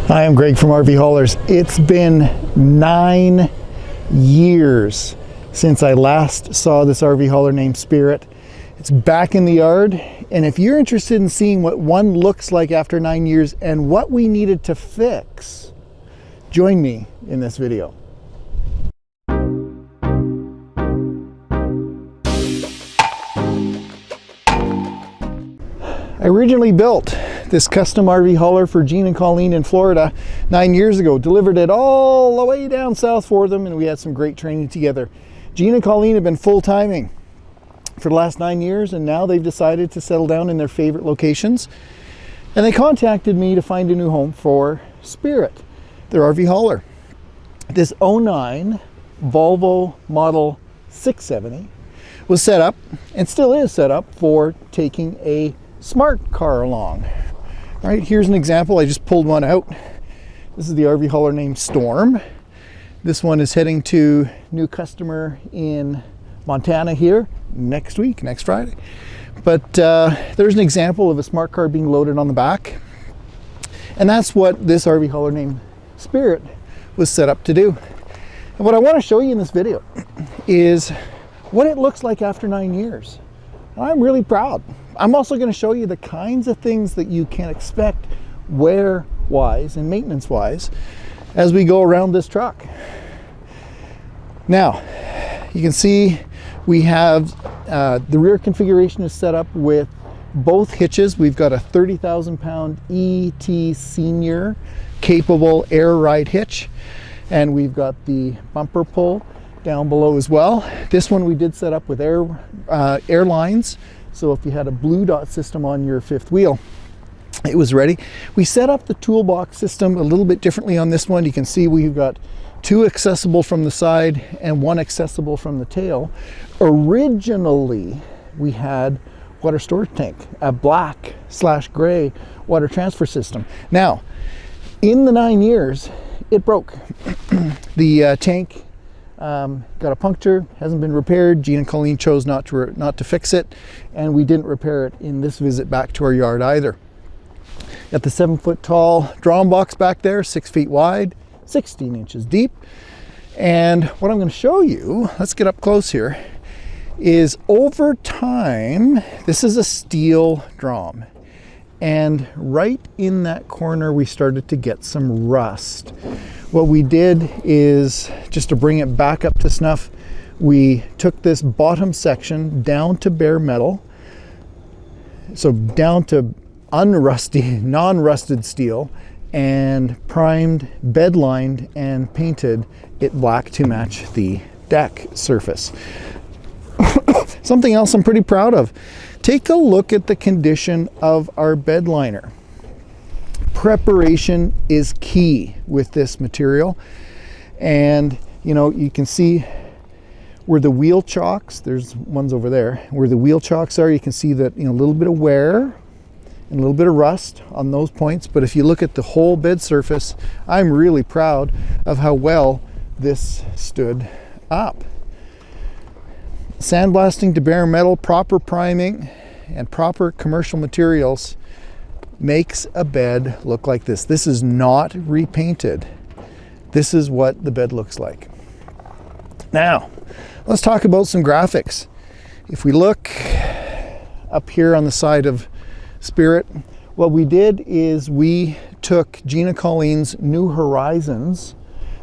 Hi, I'm Greg from RVHaulers. It's been 9 years since I last saw this RV hauler named Spirit. It's back in the yard, and if you're interested in seeing what one looks like after 9 years and what we needed to fix, join me in this video. I originally built this custom RV hauler for Gene and Colleen in Florida 9 years ago. Delivered it all the way down south for them, and we had some great training together. Gene and Colleen have been full-timing for the last 9 years, and now they've decided to settle down in their favorite locations. And they contacted me to find a new home for Spirit, their RV hauler. This 09 Volvo Model 670 was set up, and still is set up, for taking a smart car along. All right, here's an example. I just pulled one out. This is the RV hauler named Storm. This one is heading to new customer in Montana here next week, next Friday. But there's an example of a smart car being loaded on the back. And that's what this RV hauler named Spirit was set up to do. And what I want to show you in this video is what it looks like after 9 years. I'm really proud. I'm also going to show you the kinds of things that you can expect wear-wise and maintenance-wise as we go around this truck. Now, you can see we have the rear configuration is set up with both hitches. We've got a 30,000-pound ET Senior capable air ride hitch, and we've got the bumper pull down below as well. This one we did set up with air lines, so if you had a blue dot system on your fifth wheel, it was ready. We set up the toolbox system a little bit differently on this one. You can see we've got 2 accessible from the side and 1 accessible from the tail. Originally, we had water storage tank, a black/gray water transfer system. Now, in the 9 years, it broke. The tank got a puncture, hasn't been repaired. Gene and Colleen chose not to fix it, and we didn't repair it in this visit back to our yard either. Got the 7-foot tall drom box back there, 6 feet wide, 16 inches deep. And what I'm going to show you, let's get up close here, is over time, this is a steel drom. And right in that corner, we started to get some rust. What we did is, just to bring it back up to snuff, we took this bottom section down to bare metal, so down to unrusty, non-rusted steel, and primed, bed lined, and painted it black to match the deck surface. Something else I'm pretty proud of. Take a look at the condition of our bed liner. Preparation is key with this material, and you know, you can see where the wheel chocks, there's ones over there, where the wheel chocks are, you can see that, you know, a little bit of wear and a little bit of rust on those points. But if you look at the whole bed surface, I'm really proud of how well this stood up. Sandblasting to bare metal, proper priming, and proper commercial materials makes a bed look like this. This is not repainted. This is what the bed looks like. Now, let's talk about some graphics. If we look up here on the side of Spirit, what we did is we took Gene and Colleen's New Horizons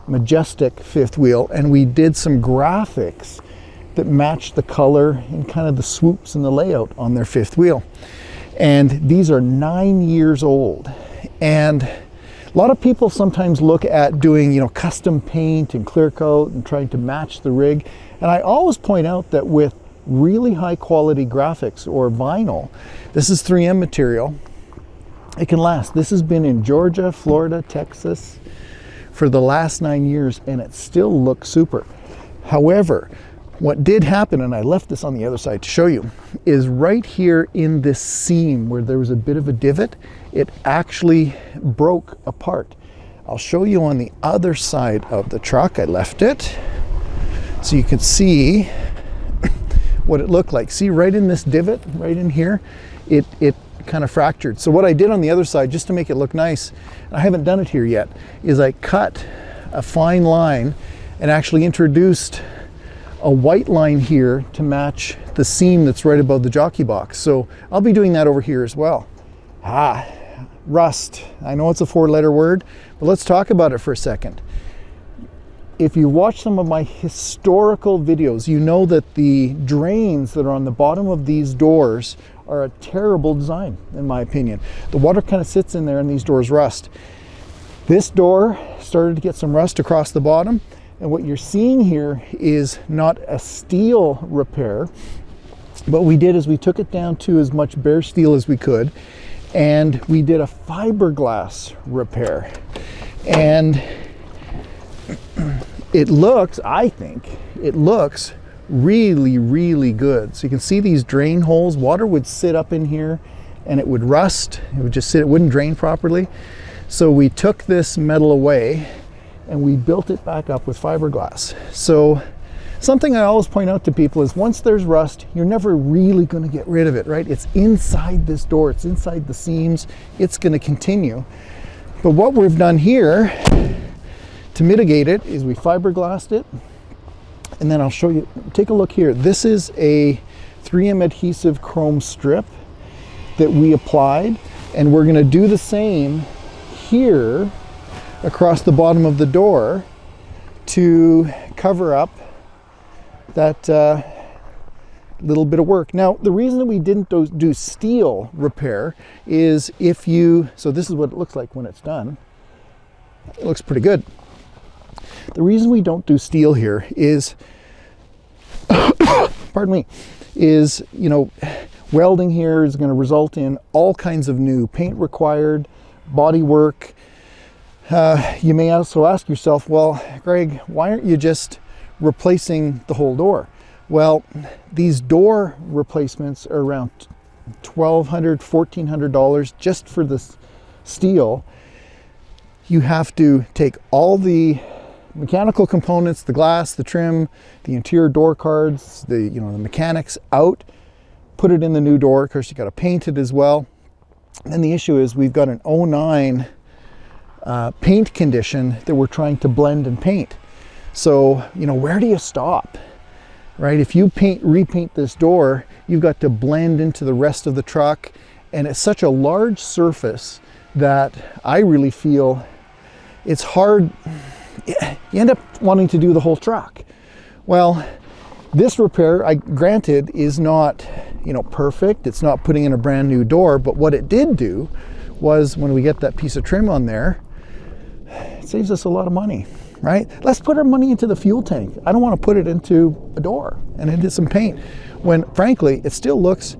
Majestic fifth wheel, and we did some graphics that matched the color and kind of the swoops and the layout on their fifth wheel. And these are 9 years old. And a lot of people sometimes look at doing, you know, custom paint and clear coat and trying to match the rig. And I always point out that with really high quality graphics or vinyl, this is 3M material, it can last. This has been in Georgia, Florida, Texas for the last 9 years, and it still looks super. However, what did happen, and I left this on the other side to show you, is right here in this seam where there was a bit of a divot, it actually broke apart. I'll show you on the other side of the truck. I left it so you can see what it looked like. See right in this divot, right in here, it kind of fractured. So what I did on the other side, just to make it look nice, I haven't done it here yet, is I cut a fine line and actually introduced a white line here to match the seam that's right above the jockey box. So I'll be doing that over here as well. Rust. I know it's a 4-letter word, but let's talk about it for a second. If you watch some of my historical videos, you know that the drains that are on the bottom of these doors are a terrible design, in my opinion. The water kind of sits in there and these doors rust. This door started to get some rust across the bottom, and what you're seeing here is not a steel repair. What we did is we took it down to as much bare steel as we could, and we did a fiberglass repair. And it looks, I think, it looks really, really good. So you can see these drain holes. Water would sit up in here and it would rust. It would just sit, it wouldn't drain properly. So we took this metal away and we built it back up with fiberglass. So something I always point out to people is once there's rust, you're never really going to get rid of it, right? It's inside this door, it's inside the seams, it's going to continue. But what we've done here to mitigate it is we fiberglassed it, and then I'll show you, take a look here. This is a 3M adhesive chrome strip that we applied, and we're going to do the same here across the bottom of the door to cover up that little bit of work. Now, the reason that we didn't do steel repair is if you, so this is what it looks like when it's done. It looks pretty good. The reason we don't do steel here is, pardon me, is, you know, welding here is going to result in all kinds of new paint required, body work. You may also ask yourself, well, Greg, why aren't you just replacing the whole door? Well, these door replacements are around $1,200, $1,400 just for this steel. You have to take all the mechanical components, the glass, the trim, the interior door cards, the mechanics out, put it in the new door. Of course, you got to paint it as well. And the issue is we've got an 09 paint condition that we're trying to blend and paint. So, where do you stop? Right? If you repaint this door, you've got to blend into the rest of the truck, and it's such a large surface that I really feel it's hard. You end up wanting to do the whole truck. Well, this repair, granted, is not, perfect. It's not putting in a brand new door, but what it did do was when we get that piece of trim on there, it saves us a lot of money, right? Let's put our money into the fuel tank. I don't want to put it into a door and into some paint when, frankly, it still looks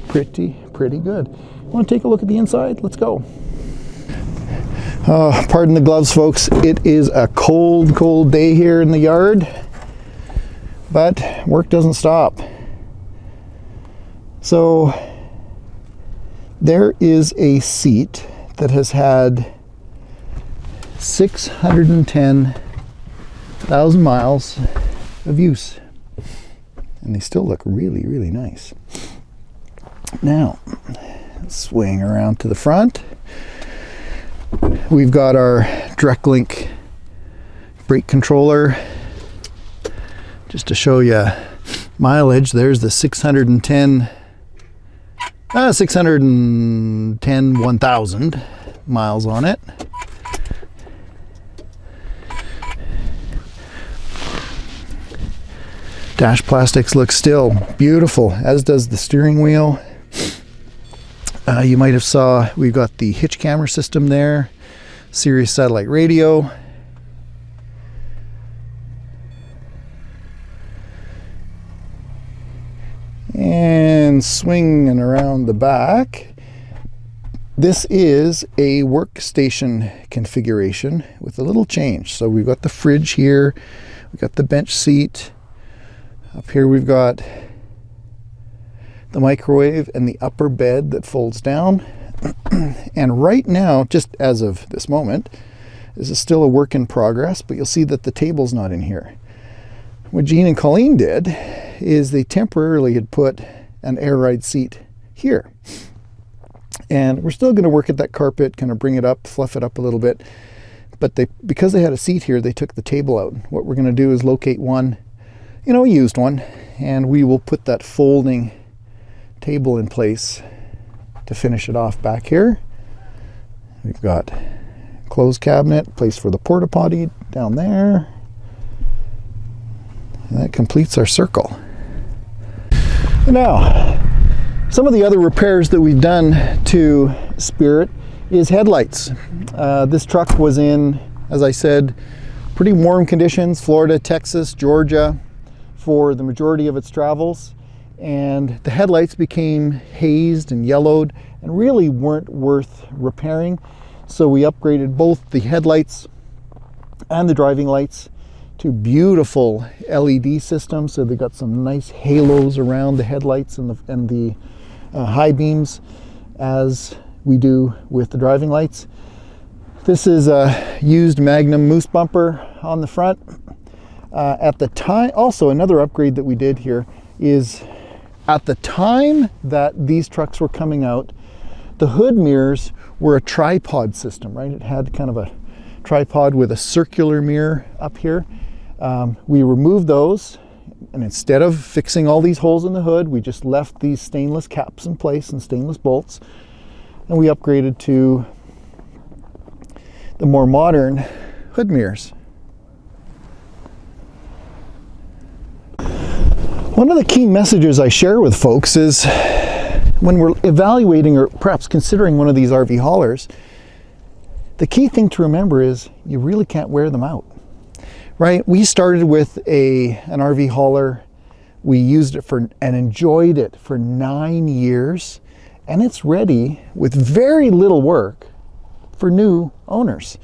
pretty good. Want to take a look at the inside? Let's go. Oh, pardon the gloves, folks. It is a cold day here in the yard, but work doesn't stop. So there is a seat that has had 610,000 miles of use, and they still look really nice. Now, swing around to the front. We've got our direct link brake controller. Just to show you mileage, there's the 610 1,000 miles on it. Dash plastics look still beautiful, as does the steering wheel. You might have saw we've got the hitch camera system there, Sirius satellite radio. And swinging around the back, this is a workstation configuration with a little change. So we've got the fridge here, we've got the bench seat. Up here we've got the microwave and the upper bed that folds down. And right now, just as of this moment, this is still a work in progress, but you'll see that the table's not in here. What Jean and Colleen did is they temporarily had put an air ride seat here. And we're still going to work at that carpet, kind of bring it up, fluff it up a little bit. But because they had a seat here, they took the table out. What we're going to do is locate one, you know, a used one, and we will put that folding table in place to finish it off back here. We've got closed cabinet, place for the porta potty down there. And that completes our circle. Now, some of the other repairs that we've done to Spirit is headlights. This truck was in, as I said, pretty warm conditions, Florida, Texas, Georgia, for the majority of its travels. And the headlights became hazed and yellowed and really weren't worth repairing. So we upgraded both the headlights and the driving lights to beautiful LED systems. So they got some nice halos around the headlights and the high beams, as we do with the driving lights. This is a used Magnum Moose bumper on the front. At the time, also another upgrade that we did here is, at the time that these trucks were coming out, the hood mirrors were a tripod system, right? It had kind of a tripod with a circular mirror up here. We removed those, and instead of fixing all these holes in the hood, we just left these stainless caps in place and stainless bolts, and we upgraded to the more modern hood mirrors. One of the key messages I share with folks is when we're evaluating or perhaps considering one of these RV haulers, the key thing to remember is you really can't wear them out, right? We started with an RV hauler. We used it and enjoyed it for 9 years, and it's ready with very little work for new owners.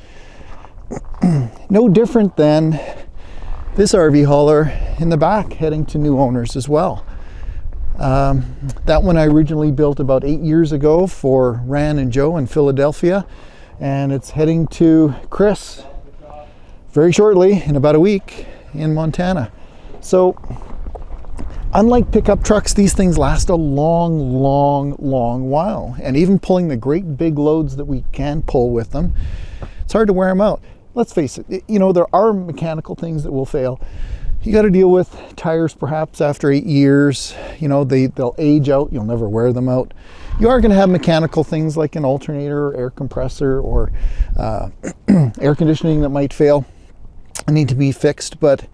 No different than this RV hauler in the back, heading to new owners as well. That one I originally built about 8 years ago for Ran and Joe in Philadelphia, and it's heading to Chris very shortly, in about a week, in Montana. So unlike pickup trucks, these things last a long while, and even pulling the great big loads that we can pull with them, it's hard to wear them out. Let's face it, you know, there are mechanical things that will fail. You got to deal with tires perhaps after 8 years. You know, they'll age out. You'll never wear them out. You are going to have mechanical things like an alternator or air compressor or air conditioning that might fail and need to be fixed. But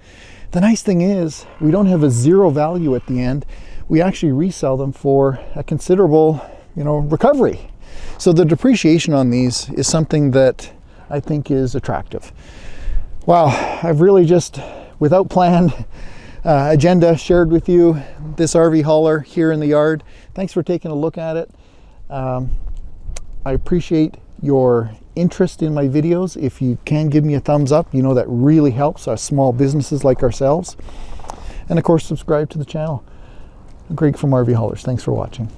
the nice thing is we don't have a zero value at the end. We actually resell them for a considerable, you know, recovery. So the depreciation on these is something that I think is attractive. Wow, I've really just, without planned agenda, shared with you this RV hauler here in the yard. Thanks for taking a look at it. I appreciate your interest in my videos. If you can give me a thumbs up, you know that really helps us small businesses like ourselves. And of course, subscribe to the channel. Greg from RV Haulers. Thanks for watching.